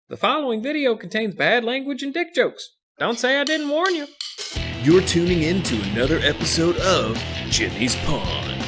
The following video contains bad language and dick jokes. Don't say I didn't warn you. You're tuning in to another episode of Jimmy's Pond.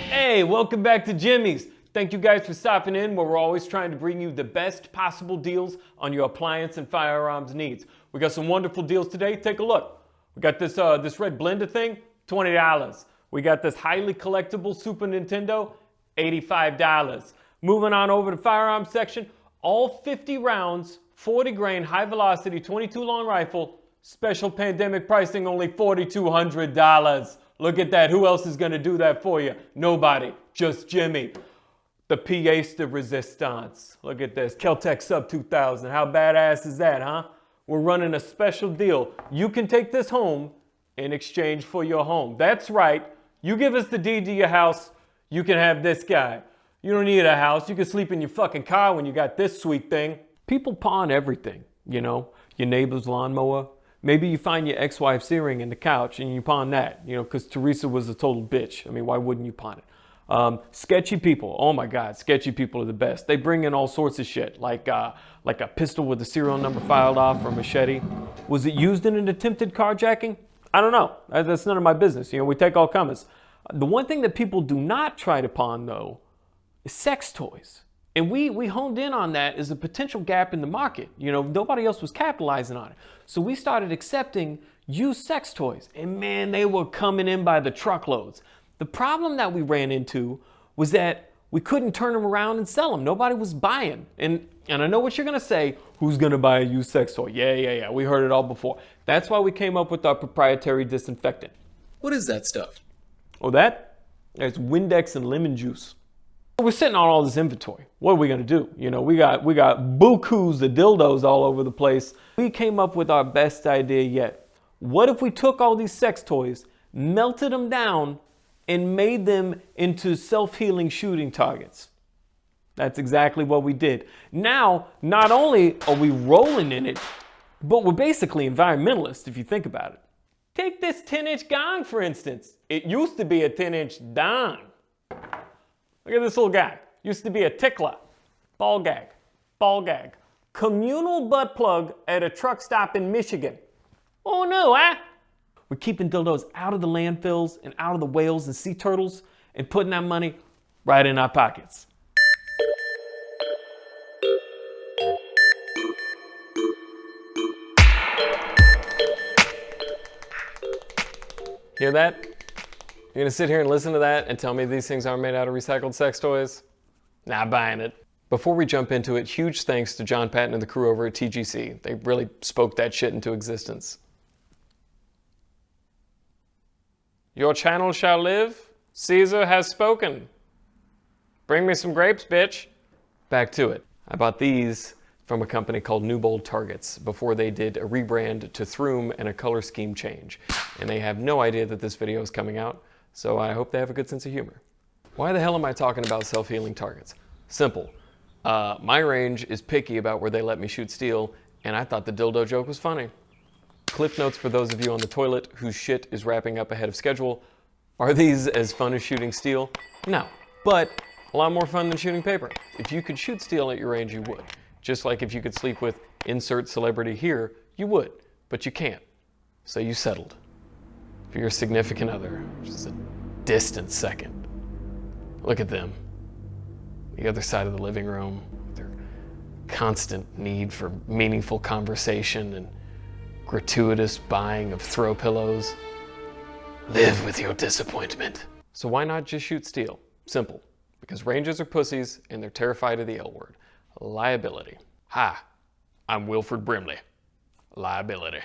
Hey, welcome back to Jimmy's. Thank you guys for stopping in, where we're always trying to bring you the best possible deals on your appliance and firearms needs. We got some wonderful deals today. Take a look. We got this red blender thing, $20. We got this highly collectible Super Nintendo, $85. Moving on over to firearms section, all 50 rounds, 40 grain, high velocity, 22 long rifle, special pandemic pricing, only $4,200. Look at that. Who else is going to do that for you? Nobody. Just Jimmy. The pièce de resistance. Look at this. Kel-Tec Sub 2000. How badass is that, huh? We're running a special deal. You can take this home in exchange for your home. That's right. You give us the deed to your house, you can have this guy. You don't need a house. You can sleep in your fucking car when you got this sweet thing. People pawn everything, you know? Your neighbor's lawnmower. Maybe you find your ex-wife's earring in the couch and you pawn that, you know, because Teresa was a total bitch. I mean, why wouldn't you pawn it? Sketchy people. Oh my God, sketchy people are the best. They bring in all sorts of shit, like a pistol with the serial number filed off or a machete. Was it used in an attempted carjacking? I don't know. That's none of my business. You know, we take all comers. The one thing that people do not try to pawn, though, is sex toys. And we honed in on that as a potential gap in the market. You know, nobody else was capitalizing on it. So we started accepting used sex toys. And man, they were coming in by the truckloads. The problem that we ran into was that we couldn't turn them around and sell them. Nobody was buying. And I know what you're going to say. Who's going to buy a used sex toy? Yeah. We heard it all before. That's why we came up with our proprietary disinfectant. What is that stuff? Oh, it's Windex and lemon juice. We're sitting on all this inventory. What are we going to do? You know, we got bukus of dildos all over the place. We came up with our best idea yet. What if we took all these sex toys, melted them down, and made them into self-healing shooting targets? That's exactly what we did. Now, not only are we rolling in it, but we're basically environmentalists if you think about it. Take this 10-inch gong, for instance. It used to be a 10-inch dong. Look at this little guy. Used to be a tickler. Ball gag. Communal butt plug at a truck stop in Michigan. Oh no, huh? We're keeping dildos out of the landfills and out of the whales and sea turtles and putting that money right in our pockets. Hear that? You're gonna sit here and listen to that and tell me these things aren't made out of recycled sex toys? Not buying it. Before we jump into it, huge thanks to John Patton and the crew over at TGC. They really spoke that shit into existence. Your channel shall live. Caesar has spoken. Bring me some grapes, bitch. Back to it. I bought these from a company called New Bold Targets before they did a rebrand to Throom and a color scheme change. And they have no idea that this video is coming out, so I hope they have a good sense of humor. Why the hell am I talking about self-healing targets? Simple. My range is picky about where they let me shoot steel, and I thought the dildo joke was funny. Cliff notes for those of you on the toilet whose shit is wrapping up ahead of schedule. Are these as fun as shooting steel? No, but a lot more fun than shooting paper. If you could shoot steel at your range, you would. Just like if you could sleep with insert celebrity here, you would, but you can't. So you settled for your significant other, which is a distant second. Look at them. The other side of the living room, their constant need for meaningful conversation and gratuitous buying of throw pillows. Live with your disappointment. So why not just shoot steel? Simple. Because rangers are pussies and they're terrified of the L word. Liability. Hi, I'm Wilford Brimley. Liability.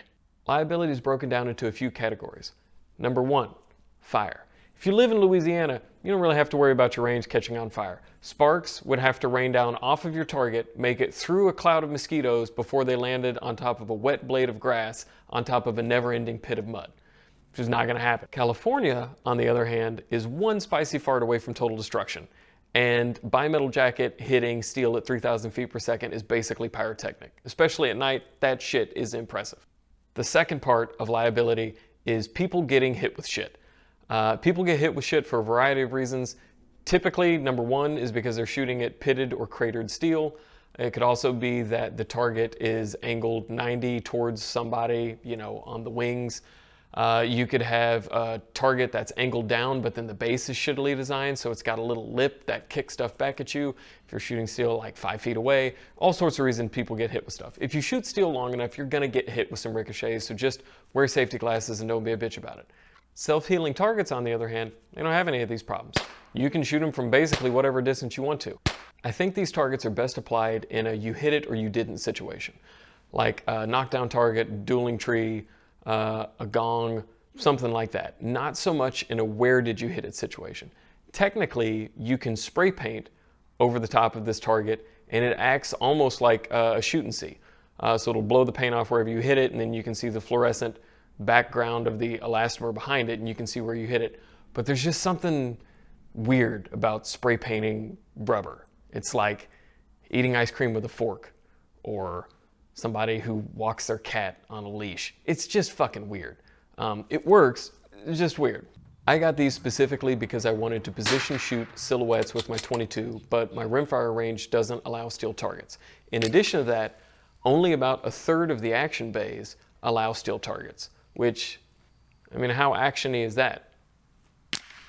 Liability is broken down into a few categories. Number one, fire. If you live in Louisiana, you don't really have to worry about your range catching on fire. Sparks would have to rain down off of your target, make it through a cloud of mosquitoes before they landed on top of a wet blade of grass on top of a never-ending pit of mud, which is not going to happen. California, on the other hand, is one spicy fart away from total destruction. And bimetal jacket hitting steel at 3,000 feet per second is basically pyrotechnic. Especially at night, that shit is impressive. The second part of liability is people getting hit with shit. People get hit with shit for a variety of reasons. Typically, number one is because they're shooting at pitted or cratered steel. It could also be that the target is angled 90 towards somebody, you know, on the wings. You could have a target that's angled down, but then the base is shittily designed, so it's got a little lip that kicks stuff back at you. If you're shooting steel like 5 feet away, all sorts of reasons people get hit with stuff. If you shoot steel long enough, you're gonna get hit with some ricochets, so just wear safety glasses and don't be a bitch about it. Self-healing targets, on the other hand, they don't have any of these problems. You can shoot them from basically whatever distance you want to. I think these targets are best applied in a you hit it or you didn't situation, like a knockdown target, dueling tree, a gong, something like that. Not so much in a where did you hit it situation. Technically, you can spray paint over the top of this target and it acts almost like a shoot and see. So it'll blow the paint off wherever you hit it, and then you can see the fluorescent background of the elastomer behind it and you can see where you hit it. But there's just something weird about spray painting rubber. It's like eating ice cream with a fork, or somebody who walks their cat on a leash. It's just fucking weird. It works, it's just weird. I got these specifically because I wanted to position shoot silhouettes with my 22, but my rimfire range doesn't allow steel targets. In addition to that, only about a third of the action bays allow steel targets, which, I mean, how actiony is that?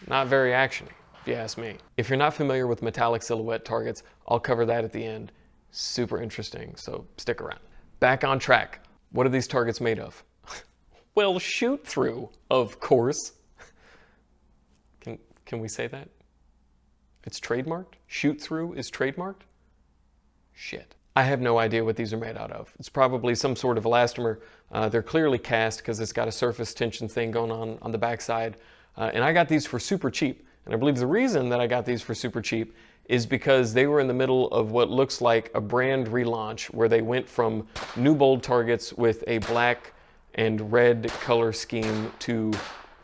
Not very actiony, if you ask me. If you're not familiar with metallic silhouette targets, I'll cover that at the end. Super interesting, so stick around. Back on track. What are these targets made of? Well, shoot through, of course. Can we say that? It's trademarked? Shoot through is trademarked? Shit. I have no idea what these are made out of. It's probably some sort of elastomer. They're clearly cast because it's got a surface tension thing going on the backside. And I got these for super cheap. And I believe the reason that I got these for super cheap is because they were in the middle of what looks like a brand relaunch where they went from new bold targets with a black and red color scheme to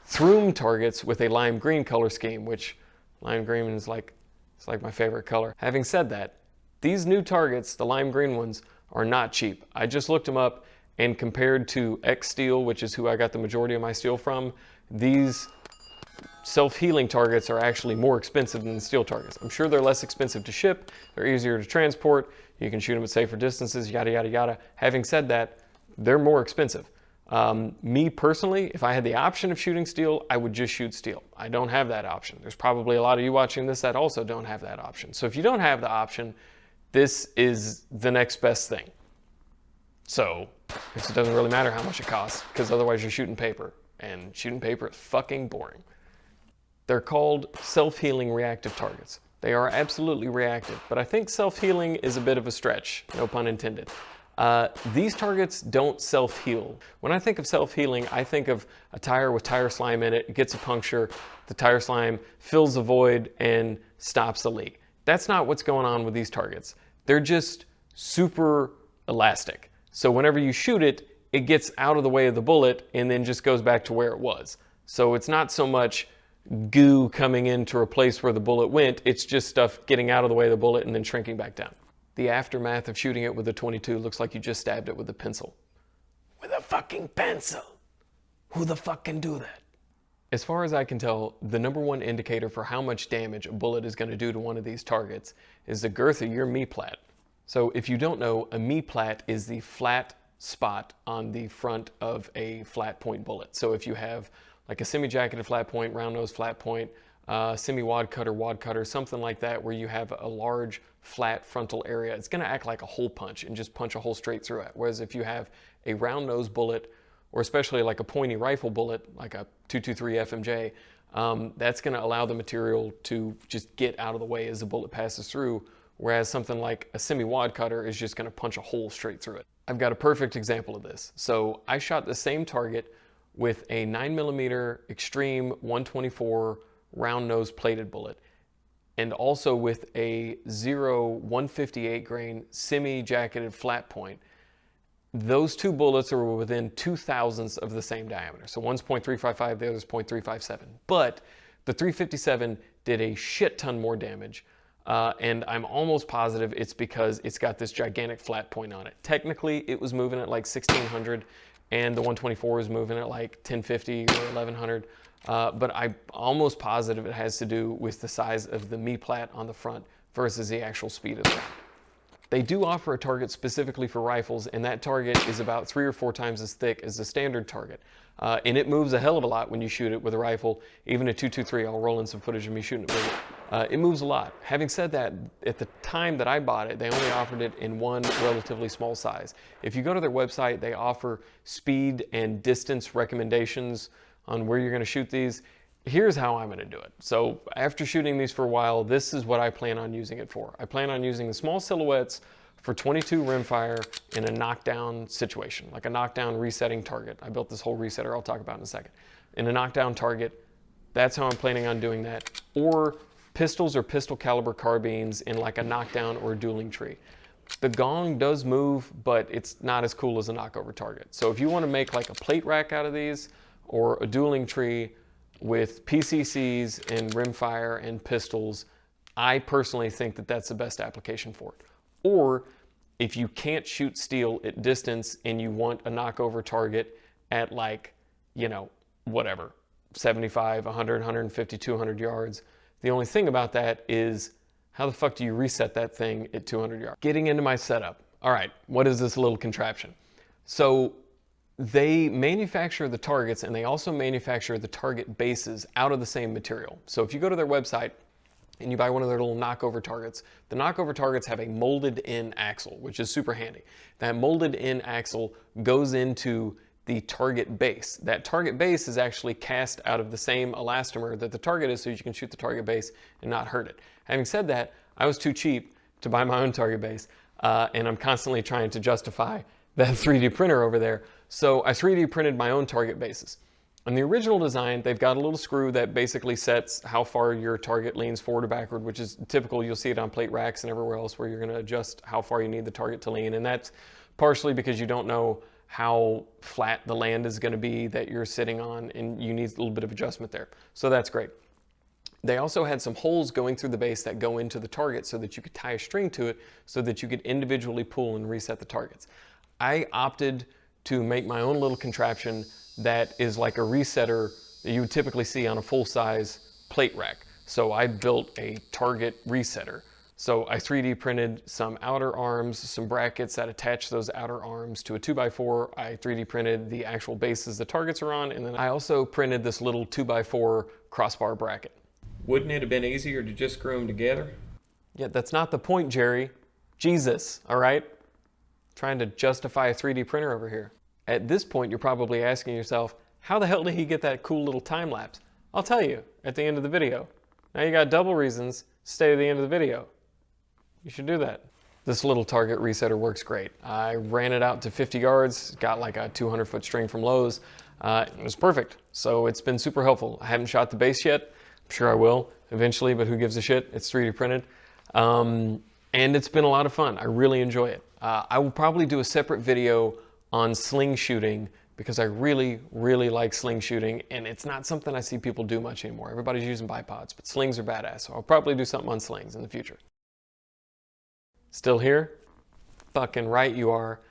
throom targets with a lime green color scheme, which lime green is like, it's like my favorite color. Having said that, these new targets, the lime green ones, are not cheap. I just looked them up, and compared to X Steel, which is who I got the majority of my steel from, these self-healing targets are actually more expensive than the steel targets. I'm sure they're less expensive to ship, they're easier to transport, you can shoot them at safer distances, yada, yada, yada. Having said that, they're more expensive. Me personally, if I had the option of shooting steel, I would just shoot steel. I don't have that option. There's probably a lot of you watching this that also don't have that option. So if you don't have the option, this is the next best thing. So it doesn't really matter how much it costs, because otherwise you're shooting paper, and shooting paper is fucking boring. They're called self-healing reactive targets. They are absolutely reactive, but I think self-healing is a bit of a stretch, no pun intended. These targets don't self-heal. When I think of self-healing, I think of a tire with tire slime in it, it gets a puncture, the tire slime fills the void and stops the leak. That's not what's going on with these targets. They're just super elastic. So whenever you shoot it, it gets out of the way of the bullet and then just goes back to where it was. So it's not so much goo coming in to replace where the bullet went, it's just stuff getting out of the way of the bullet and then shrinking back down. The aftermath of shooting it with a 22 looks like you just stabbed it with a pencil. With a fucking pencil! Who the fuck can do that? As far as I can tell, the number one indicator for how much damage a bullet is going to do to one of these targets is the girth of your me-plat. So if you don't know, a me-plat is the flat spot on the front of a flat point bullet. So if you have like a semi-jacketed flat point, round nose flat point, semi-wad cutter, something like that, where you have a large flat frontal area, it's going to act like a hole punch and just punch a hole straight through it. Whereas if you have a round nose bullet, or especially like a pointy rifle bullet, like a 223 FMJ, that's going to allow the material to just get out of the way as the bullet passes through, whereas something like a semi-wad cutter is just going to punch a hole straight through it. I've got a perfect example of this. So I shot the same target with a 9mm Extreme 124 round nose plated bullet, and also with a 158 grain semi-jacketed flat point. Those two bullets are within 0.02 of the same diameter. So one's 0.355, the other's 0.357. But the 357 did a shit ton more damage. And I'm almost positive it's because it's got this gigantic flat point on it. Technically, it was moving at like 1600, and the 124 was moving at like 1050 or 1100. but I'm almost positive it has to do with the size of the me-plat on the front versus the actual speed of the round. They do offer a target specifically for rifles, and that target is about 3 or 4 times as thick as the standard target. And it moves a hell of a lot when you shoot it with a rifle, even a .223. I'll roll in some footage of me shooting it with it. It moves a lot. Having said that, at the time that I bought it, they only offered it in one relatively small size. If you go to their website, they offer speed and distance recommendations on where you're going to shoot these. Here's how I'm going to do it. So after shooting these for a while, this is what I plan on using it for. I plan on using the small silhouettes for 22 rimfire in a knockdown situation, like a knockdown resetting target. I built this whole resetter I'll talk about in a second. In a knockdown target, that's how I'm planning on doing that. Or pistols or pistol caliber carbines in like a knockdown or a dueling tree. The gong does move, but it's not as cool as a knockover target. So if you want to make like a plate rack out of these or a dueling tree with PCCs and rimfire and pistols, I personally think that that's the best application for it. Or if you can't shoot steel at distance and you want a knockover target at like, you know, whatever, 75, 100, 150, 200 yards. The only thing about that is how the fuck do you reset that thing at 200 yards? Getting into my setup. All right, what is this little contraption? So they manufacture the targets and they also manufacture the target bases out of the same material. So if you go to their website and you buy one of their little knockover targets, the knockover targets have a molded in axle, which is super handy. That molded in axle goes into the target base. That target base is actually cast out of the same elastomer that the target is, so you can shoot the target base and not hurt it. Having said that, I was too cheap to buy my own target base, and I'm constantly trying to justify that 3D printer over there. So I 3D printed my own target bases. In the original design, they've got a little screw that basically sets how far your target leans forward or backward, which is typical. You'll see it on plate racks and everywhere else where you're going to adjust how far you need the target to lean. And that's partially because you don't know how flat the land is going to be that you're sitting on, and you need a little bit of adjustment there. So that's great. They also had some holes going through the base that go into the target so that you could tie a string to it so that you could individually pull and reset the targets. I opted to make my own little contraption that is like a resetter that you would typically see on a full-size plate rack. So I built a target resetter. So I 3D printed some outer arms, some brackets that attach those outer arms to a 2x4. I 3D printed the actual bases the targets are on, and then I also printed this little 2x4 crossbar bracket. Wouldn't it have been easier to just screw them together? Yeah, that's not the point, Jerry. Jesus, all right? Trying to justify a 3D printer over here. At this point, you're probably asking yourself, how the hell did he get that cool little time lapse? I'll tell you at the end of the video. Now you got double reasons to stay to the end of the video. You should do that. This little target resetter works great. I ran it out to 50 yards, got like a 200-foot string from Lowe's. It was perfect. So it's been super helpful. I haven't shot the base yet. I'm sure I will eventually, but who gives a shit? It's 3D printed. And it's been a lot of fun. I really enjoy it. I will probably do a separate video on sling shooting because I really, really like sling shooting, and it's not something I see people do much anymore. Everybody's using bipods, but slings are badass. So I'll probably do something on slings in the future. Still here? Fucking right you are.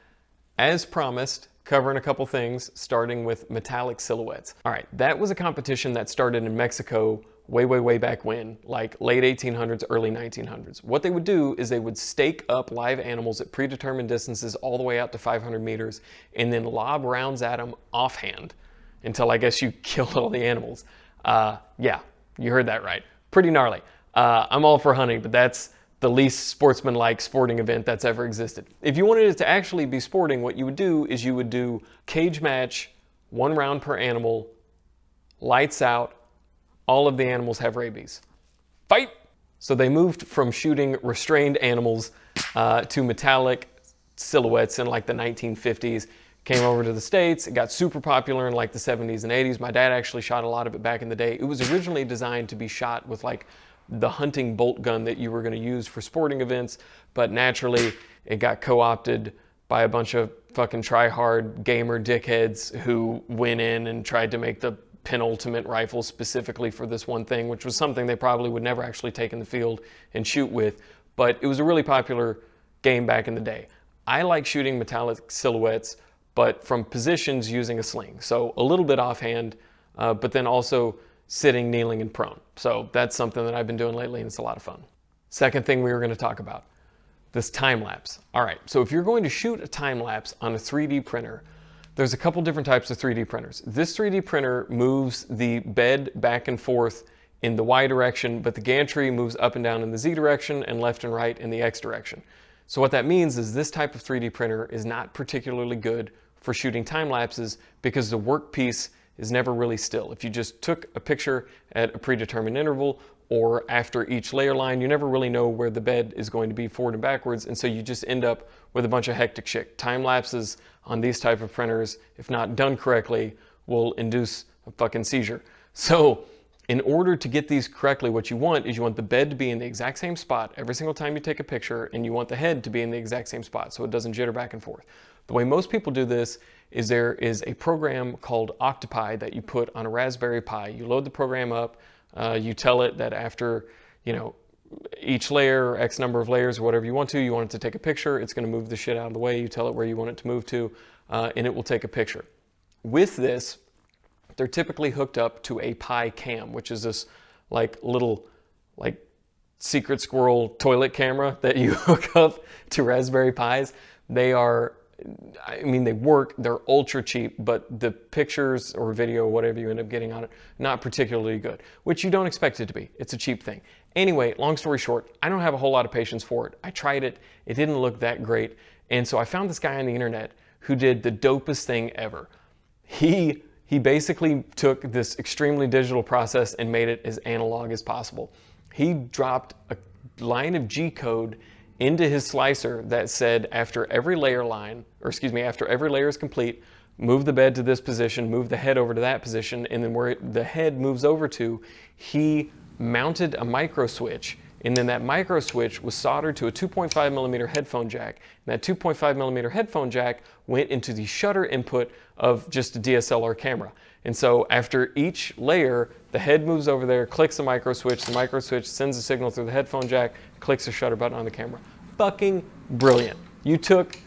As promised, covering a couple things, starting with metallic silhouettes. All right, that was a competition that started in Mexico way back when, like late 1800s, early 1900s. What they would do is they would stake up live animals at predetermined distances all the way out to 500 meters and then lob rounds at them offhand until I guess you killed all the animals. Yeah, you heard that right. Pretty gnarly. I'm all for hunting, but that's the least sportsmanlike sporting event that's ever existed. If you wanted it to actually be sporting, what you would do is you would do cage match, 1 round per animal, lights out, all of the animals have rabies. Fight! So they moved from shooting restrained animals to metallic silhouettes in like the 1950s. Came over to the States, it got super popular in like the 70s and 80s. My dad actually shot a lot of it back in the day. It was originally designed to be shot with like the hunting bolt gun that you were going to use for sporting events, but naturally it got co-opted by a bunch of fucking try-hard gamer dickheads who went in and tried to make the penultimate rifle specifically for this one thing, which was something they probably would never actually take in the field and shoot with, but it was a really popular game back in the day. I like shooting metallic silhouettes, but from positions using a sling. So a little bit offhand, but then also sitting, kneeling, and prone. So that's something that I've been doing lately, and it's a lot of fun. Second thing we were going to talk about, this time lapse. All right, so if you're going to shoot a time lapse on a 3D printer, there's a couple different types of 3D printers. This 3D printer moves the bed back and forth in the Y direction, but the gantry moves up and down in the Z direction and left and right in the X direction. So what that means is this type of 3D printer is not particularly good for shooting time lapses because the workpiece is never really still. If you just took a picture at a predetermined interval or after each layer line, you never really know where the bed is going to be forward and backwards, and so you just end up with a bunch of hectic shit. Time lapses on these type of printers, if not done correctly, will induce a fucking seizure. So in order to get these correctly, what you want is you want the bed to be in the exact same spot every single time you take a picture, and you want the head to be in the exact same spot so it doesn't jitter back and forth. The way most people do this is there is a program called Octopi that you put on a Raspberry Pi. You load the program up, you tell it that after, each layer, or X number of layers or whatever you want it to take a picture, it's gonna move the shit out of the way, you tell it where you want it to move to, and it will take a picture. With this, they're typically hooked up to a Pi cam, which is this little secret squirrel toilet camera that you hook up to Raspberry Pis. They work, they're ultra cheap, but the pictures or video or whatever you end up getting on it, not particularly good, which you don't expect it to be. It's a cheap thing. Anyway, long story short, I don't have a whole lot of patience for it. I tried it, it didn't look that great, and so I found this guy on the internet who did the dopest thing ever. He basically took this extremely digital process and made it as analog as possible. He dropped a line of G code into his slicer that said after every layer is complete, move the bed to this position, move the head over to that position, and then where the head moves over to, he mounted a micro switch, and then that micro switch was soldered to a 2.5 millimeter headphone jack. And that 2.5 millimeter headphone jack went into the shutter input of just a DSLR camera. And so after each layer, the head moves over there, clicks the micro switch sends a signal through the headphone jack, clicks the shutter button on the camera. Fucking brilliant. You took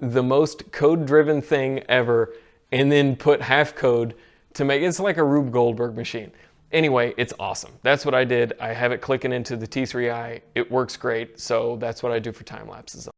the most code-driven thing ever and then put half code to make it's like a Rube Goldberg machine. Anyway, it's awesome. That's what I did. I have it clicking into the T3i. It works great, so that's what I do for time lapses.